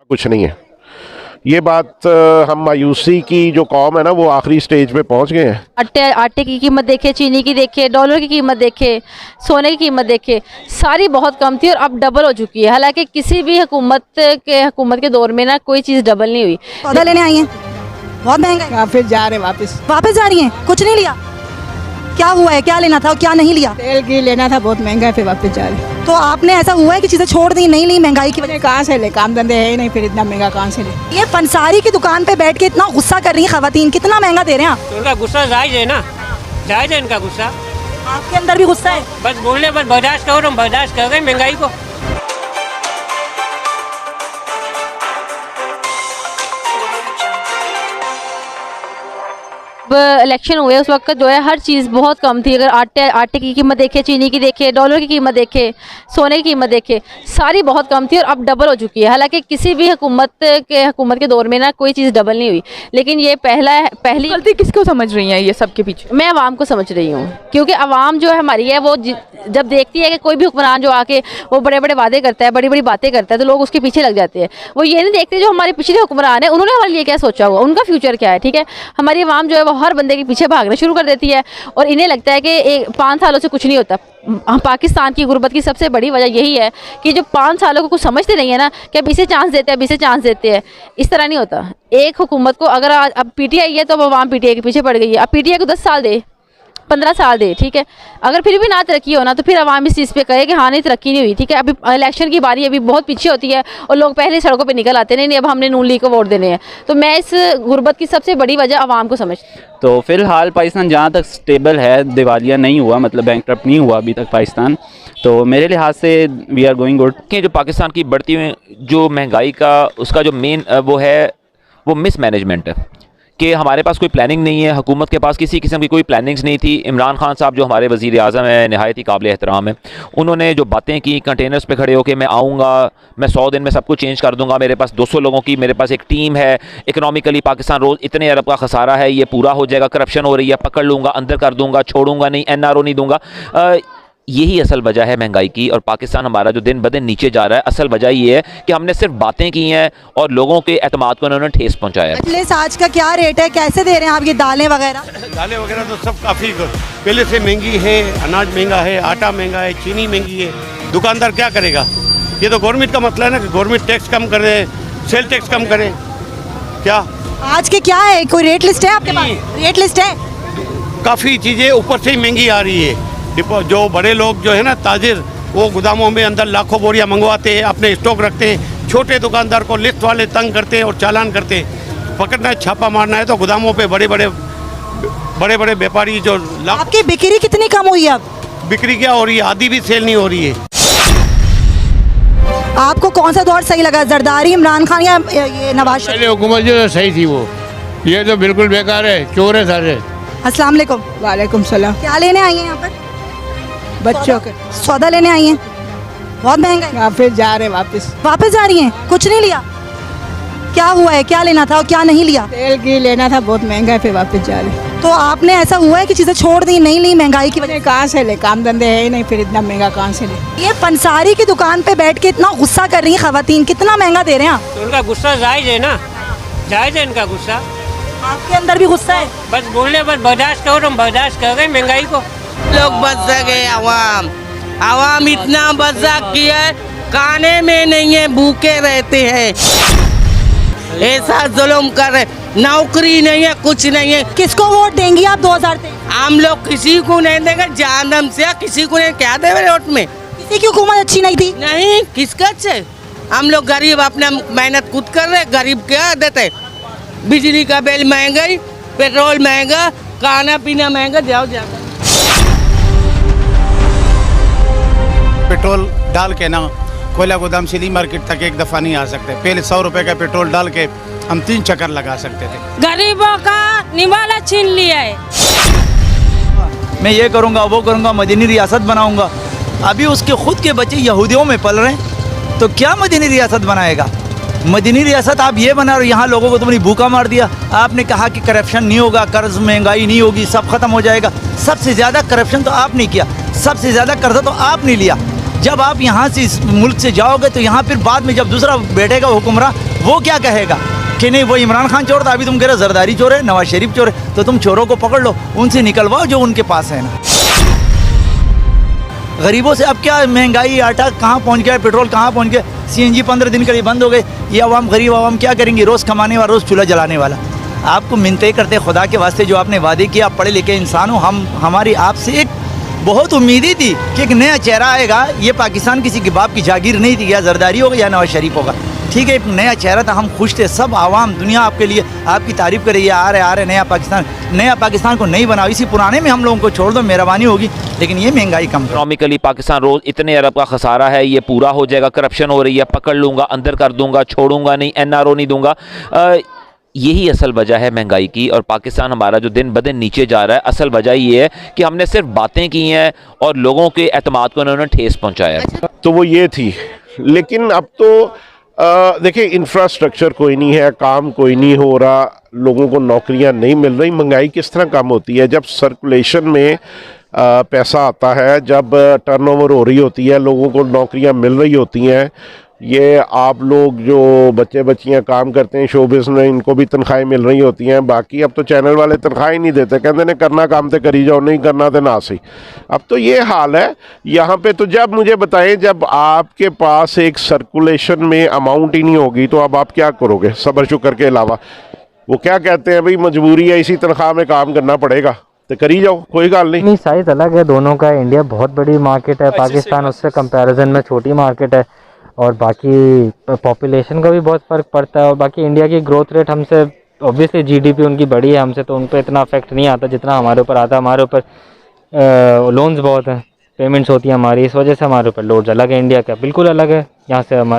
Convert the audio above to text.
कुछ नहीं है। ये बात हम मायूसी की जो कौम है ना वो आखिरी स्टेज पे पहुंच गए हैं। आटे की कीमत देखे, चीनी की देखे, डॉलर की कीमत देखे, सोने की कीमत देखे, सारी बहुत कम थी और अब डबल हो चुकी है। हालांकि किसी भी हुकूमत के दौर में ना कोई चीज़ डबल नहीं हुई। सौदा लेने आई हैं, बहुत महंगा है। वापस जा रहे वापस जा रही हैं, कुछ नहीं लिया? क्या हुआ है, क्या लेना था और क्या नहीं लिया? तेल की लेना था, बहुत महंगा है, फिर वापस जा रहे। तो आपने ऐसा हुआ है कि चीज़ें छोड़ दी, नहीं ली महंगाई की वजह कहाँ से ले, काम धंधे है ही नहीं, फिर इतना महंगा कहाँ से ले। ये पंसारी की दुकान पे बैठ के इतना गुस्सा कर रही हैं खवातीन, कितना महंगा दे रहे हैं आप? तो उनका गुस्सा जायज़ है ना, जायज़ है इनका गुस्सा। आपके अंदर भी गुस्सा है? बस बोलने बस बर्दाश्त करो, हम बर्दाश्त कर रहे हैं महंगाई को। इलेक्शन हुए उस वक्त जो है हर चीज़ बहुत कम थी। अगर आटे की कीमत देखे, चीनी की देखे, डॉलर की कीमत देखे, सोने की कीमत देखे, सारी बहुत कम थी और अब डबल हो चुकी है। हालांकि किसी भी हुकूमत के दौर में ना कोई चीज़ डबल नहीं हुई। लेकिन ये पहली गलती किसको समझ रही हैं ये सब के पीछे? मैं आवाम को समझ रही हूँ, क्योंकि आवाम जो है हमारी है वो जब देखती है कि कोई भी हुक्मरान जो आके वो बड़े बड़े वादे करता है, बड़ी बड़ी बातें करता है, तो लोग उसके पीछे लग जाते हैं। वो ये नहीं देखते जो हमारे पिछले हुक्मरान है उन्होंने हमारे लिए क्या सोचा हुआ, उनका फ्यूचर क्या है। ठीक है, हमारी आवाम जो है वो हर बंदे के पीछे भागना शुरू कर देती है और इन्हें लगता है कि 5 सालों से कुछ नहीं होता। पाकिस्तान की गुर्बत की सबसे बड़ी वजह यही है कि जो 5 सालों को कुछ समझते नहीं है ना कि अब इसे चांस देते हैं, अब इसे चांस देते हैं। इस तरह नहीं होता। एक हुकूमत को अगर अब पीटीआई है तो अब आवाम पीटीआई के पीछे पड़ गई है। अब पीटीआई को 10 साल दे, 15 साल दे, ठीक है, अगर फिर भी ना तरक्की हो ना तो फिर आवाम इस चीज़ पे कहे कि हाँ नहीं तरक्की नहीं हुई। ठीक है, अभी इलेक्शन की बारी अभी बहुत पीछे होती है और लोग पहले सड़कों पे निकल आते नहीं अब हमने नून लीग को वोट देने हैं। तो मैं इस गुर्बत की सबसे बड़ी वजह आवाम को समझती हूँ। तो फ़िलहाल पाकिस्तान जहाँ तक स्टेबल है, दिवालिया नहीं हुआ, मतलब बैंकक्रप्ट नहीं हुआ अभी तक पाकिस्तान, तो मेरे लिहाज से वी आर गोइंग गुड। कि जो पाकिस्तान की बढ़ती हुई जो महंगाई का उसका जो मेन वो है वो मिसमैनेजमेंट है कि हमारे पास कोई प्लानिंग नहीं है। हुकूमत के पास किसी किस्म की कोई प्लानिंग्स नहीं थी। इमरान खान साहब जो हमारे वज़ीर आज़म है, नहायत ही काबिल एहतराम है, उन्होंने जो बातें की कंटेनर्स पे खड़े होकर मैं आऊँगा, मैं 100 दिन में सब कुछ चेंज कर दूँगा, मेरे पास 200 लोगों की मेरे पास एक टीम है, इकनॉमिकली पाकिस्तान रोज़ इतने अरब का खसारा है, ये पूरा हो जाएगा, करप्शन हो रही है, पकड़ लूँगा, अंदर कर दूँगा, छोड़ूंगा नहीं, NRO नहीं दूँगा। यही असल वजह है महंगाई की और पाकिस्तान हमारा जो दिन ब दिन नीचे जा रहा है। असल वजह ये है कि हमने सिर्फ बातें की हैं और लोगों के एतमाद को उन्होंने ठेस पहुंचाया है। आज का क्या रेट है, कैसे दे रहे हैं आप ये दालें वगैरह? दालें वगैरह तो सब काफ़ी पहले से महंगी है। अनाज महंगा है, आटा महंगा है, चीनी महंगी है। दुकानदार क्या करेगा? ये तो गवर्नमेंट का मसला है ना कि गवर्नमेंट टैक्स कम करे, सेल टैक्स कम करे। क्या आज के क्या है, कोई रेट लिस्ट है आपके पास? रेट लिस्ट है? काफ़ी चीज़ें ऊपर से ही महंगी आ रही है। जो बड़े लोग जो है ना ताजिर, वो गोदामों में अंदर लाखों बोरियां मंगवाते हैं, अपने स्टॉक रखते हैं। छोटे दुकानदार को लिस्ट वाले तंग करते हैं और चालान करते हैं। पकड़ना है, छापा मारना है तो गोदामों पे बड़े बड़े व्यापारी जो आपकी बिक्री कितनी कम हुई है? अब बिक्री क्या हो रही है, आधी भी सेल नहीं हो रही है। आपको कौन सा दौर सही लगा, जरदारी, इमरान खान या ये नवाज शरीफ? पहले हुकूमत जो सही थी वो, ये तो बिल्कुल बेकार है, चोर है सारे। अस्सलाम वालेकुम। वालेकुम सलाम। क्या लेने आई हैं यहाँ पर? बच्चों के सौदा लेने आई हैं, बहुत महंगा है। वापस जा रहे वापस जा रही हैं, कुछ नहीं लिया? क्या हुआ है, क्या लेना था और क्या नहीं लिया? तेल की लेना था, बहुत महंगा है, फिर वापस जा रहे। तो आपने ऐसा हुआ है कि चीज़ें छोड़ दी, नहीं ली महंगाई की वजह? कहाँ से ले, काम धंधे है ही नहीं, फिर इतना महंगा कहाँ से ले। ये पंसारी की दुकान पे बैठ के इतना गुस्सा कर रही हैं खवातीन, कितना महंगा दे रहे हैं आप? तो उनका गुस्सा जायज़ है ना, जायज़ है इनका गुस्सा। आपके अंदर भी गुस्सा है? बस बोलने बस बर्दाश्त करो, हम बर्दाश्त कर रहे हैं महंगाई को। लोग बच गए, आवाम इतना बजा किया है, खाने में नहीं है, भूखे रहते हैं, ऐसा जुल्म कर रहे, नौकरी नहीं है, कुछ नहीं है। किसको वोट देंगी आप 2023? हम लोग किसी को नहीं देंगे, जहन्नम से किसी को नहीं। क्या दे वोट में? किसी की हुकूमत अच्छी नहीं थी? नहीं, किसका अच्छे? हम लोग गरीब अपना मेहनत खुद कर रहे, गरीब क्या देते? बिजली का बिल महंगाई, पेट्रोल महंगा, खाना पीना महंगा। जाओ पेट्रोल डाल के ना कोयला गोदाम सिली मार्केट तक एक दफ़ा नहीं आ सकते। पहले 100 रुपए का पेट्रोल डाल के हम 3 चक्कर लगा सकते थे। गरीबों का निवाला छीन लिया है। मैं ये करूँगा, वो करूँगा, मदीनी रियासत बनाऊँगा। अभी उसके खुद के बच्चे यहूदियों में पल रहे हैं, तो क्या मदीनी रियासत बनाएगा? मदीनी रियासत आप ये बना रहे हो, यहाँ लोगों को तुमने भूखा मार दिया। आपने कहा कि करप्शन नहीं होगा, कर्ज महंगाई नहीं होगी, सब खत्म हो जाएगा। सबसे ज़्यादा करप्शन तो आपने किया, सबसे ज़्यादा कर्जा तो आपने लिया। जब आप यहाँ से इस मुल्क से जाओगे तो यहाँ फिर बाद में जब दूसरा बैठेगा हुक्मरान, वो क्या कहेगा कि नहीं वो इमरान खान चोर था, अभी तुम कह रहे हो जरदारी चोर है, नवाज शरीफ चोर है, तो तुम चोरों को पकड़ लो, उनसे निकलवाओ जो उनके पास है ना। गरीबों से अब क्या महंगाई, आटा कहाँ पहुँच गया, पेट्रोल कहाँ पहुँच गया, CNG 15 दिन के लिए बंद हो गए। ये आवाम, गरीब आवाम क्या करेंगे, रोज़ कमाने वाला, रोज़ चूल्हा जलाने वाला। आपको मिन्नतें करते खुदा के वास्ते, जो आपने वादे किए, आप पढ़े लिखे इंसान हो, हमारी आपसे एक बहुत उम्मीद थी कि एक नया चेहरा आएगा। ये पाकिस्तान किसी के बाप की जागीर नहीं थी, या जरदारी होगा या नवाज शरीफ होगा, ठीक है, एक नया चेहरा था, हम खुश थे, सब आवाम दुनिया आपके लिए आपकी तारीफ़ करे, ये आ रहे नया पाकिस्तान को नहीं बनाओ, इसी पुराने में हम लोगों को छोड़ दो, मेहरबानी होगी, लेकिन ये महंगाई कम। इकोनॉमिकली पाकिस्तान रोज़ इतने अरब का खसारा है, ये पूरा हो जाएगा, करप्शन हो रही है, पकड़ लूँगा, अंदर कर दूँगा, छोड़ूंगा नहीं, NRO नहीं दूँगा। यही असल वजह है महंगाई की, और पाकिस्तान हमारा जो दिन ब दिन नीचे जा रहा है, असल वजह ये है कि हमने सिर्फ बातें की हैं और लोगों के एतमाद को उन्होंने ठेस पहुँचाया। तो वो ये थी, लेकिन अब तो देखिए इंफ्रास्ट्रक्चर कोई नहीं है, काम कोई नहीं हो रहा, लोगों को नौकरियां नहीं मिल रही। महंगाई किस तरह कम होती है? जब सर्कुलेशन में पैसा आता है, जब टर्नओवर हो रही होती है, लोगों को नौकरियां मिल रही होती हैं। ये आप लोग जो बच्चे बच्चियां काम करते हैं शोबिज़ में, इनको भी तनख्वाहें मिल रही होती हैं। बाकी अब तो चैनल वाले तनख्वाहें नहीं देते, कहते ने करना काम तो करी जाओ, नहीं करना तो ना सही। अब तो ये हाल है यहाँ पे। तो जब मुझे बताएं, जब आपके पास एक सर्कुलेशन में अमाउंट ही नहीं होगी तो अब आप क्या करोगे सब्र शुक्र के अलावा? वो क्या कहते हैं, भाई मजबूरी है, इसी तनख्वाह में काम करना पड़ेगा, तो करी जाओ, कोई गल नहीं। साइज़ अलग है दोनों का। इंडिया बहुत बड़ी मार्केट है, पाकिस्तान उससे कंपैरिजन में छोटी मार्केट है, और बाकी पॉपुलेशन का भी बहुत फ़र्क पड़ता है। और बाकी इंडिया की ग्रोथ रेट हमसे, ऑब्वियसली GDP उनकी बड़ी है हमसे, तो उन पर इतना अफेक्ट नहीं आता जितना हमारे ऊपर आता है। हमारे ऊपर लोन्स बहुत हैं, पेमेंट्स होती हैं हमारी, इस वजह से हमारे ऊपर लोड्स अलग है। इंडिया का बिल्कुल अलग है, यहाँ से हमारे